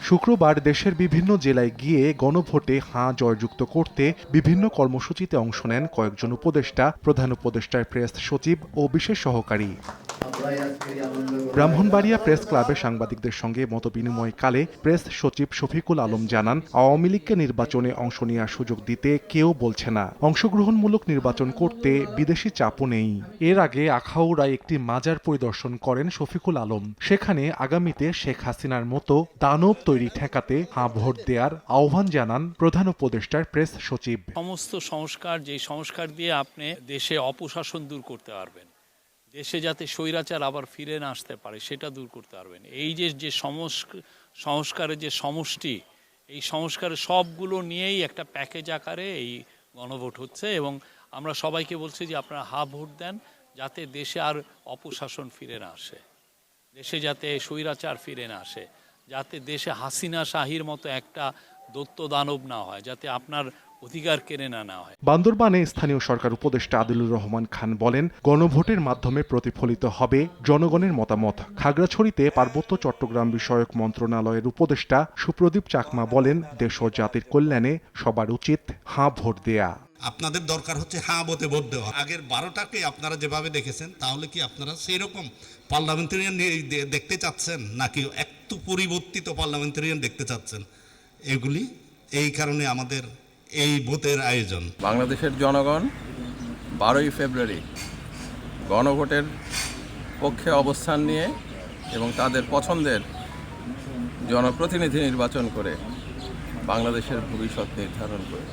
শুক্রবার দেশের বিভিন্ন জেলায় গিয়ে গণভোটে হাঁ জয়যুক্ত করতে বিভিন্ন কর্মসূচিতে অংশ নেন কয়েকজন উপদেষ্টা, প্রধান উপদেষ্টার প্রেস সচিব ও বিশেষ সহকারী। ব্রাহ্মণবাড়িয়া প্রেস ক্লাবে সাংবাদিকদের সঙ্গে মতবিনিময়কালে প্রেস সচিব শফিকুল আলম জানান, আওয়ামী লীগকে নির্বাচনে অংশ নেওয়ার সুযোগ দিতে কেউ বলছে না। অংশগ্রহণমূলক নির্বাচন করতে বিদেশি চাপও নেই। এর আগে আখাউড়ায় একটি মাজার পরিদর্শন করেন শফিকুল আলম। সেখানে আগামীতে শেখ হাসিনার মতো দানব তৈরি ঠেকাতে হাঁ ভোট দেওয়ার আহ্বান জানান প্রধান উপদেষ্টার প্রেস সচিব। সমস্ত সংস্কার, যে সংস্কার দিয়ে আপনি দেশে অপশাসন দূর করতে পারবেন, দেশে যাতে স্বৈরাচার আবার ফিরে না আসতে পারে সেটা দূর করতে পারবেন। এই যে সংস্কারের যে সমষ্টি, এই সংস্কারের সবগুলো নিয়েই একটা প্যাকেজ আকারে এই গণভোট হচ্ছে এবং আমরা সবাইকে বলছি যে আপনারা হাঁ ভোট দেন যাতে দেশে আর অপশাসন ফিরে না আসে, দেশে যাতে স্বৈরাচার ফিরে না আসে, যাতে দেশে হাসিনা শাহির মতো একটা দৈত্য দানব না হয়, যাতে আপনার অধিকার কেড়ে না হয়। বান্দরবানে স্থানীয় সরকার উপদেষ্টা আদিলুর রহমান খান বলেন, গণভোটের মাধ্যমে প্রতিফলিত হবে জনগণের মতামত। খাগড়াছড়িতে পার্বত্য চট্টগ্রাম বিষয়ক মন্ত্রণালয়ের উপদেষ্টা সুপ্রদীপ চাকমা বলেন, দেশ ও জাতির কল্যাণে সবার উচিত হাঁ ভোট দেয়া। আপনাদের দরকার হচ্ছে হাঁ ভোটে ভোট দেওয়া। আগের 12টাকে আপনারা যেভাবে দেখেছেন, তাহলে কি আপনারা সেই রকম পার্লামেন্টারিয়ান দেখতে চাচ্ছেন, নাকি একটু পরিবর্তিত পার্লামেন্টারিয়ান দেখতে চাচ্ছেন? এগুলি এই কারণে আমাদের এই ভোটের আয়োজন। বাংলাদেশের জনগণ 12ই ফেব্রুয়ারি গণভোটের পক্ষে অবস্থান নিয়ে এবং তাদের পছন্দের জনপ্রতিনিধি নির্বাচন করে বাংলাদেশের ভবিষ্যৎ নির্ধারণ করে।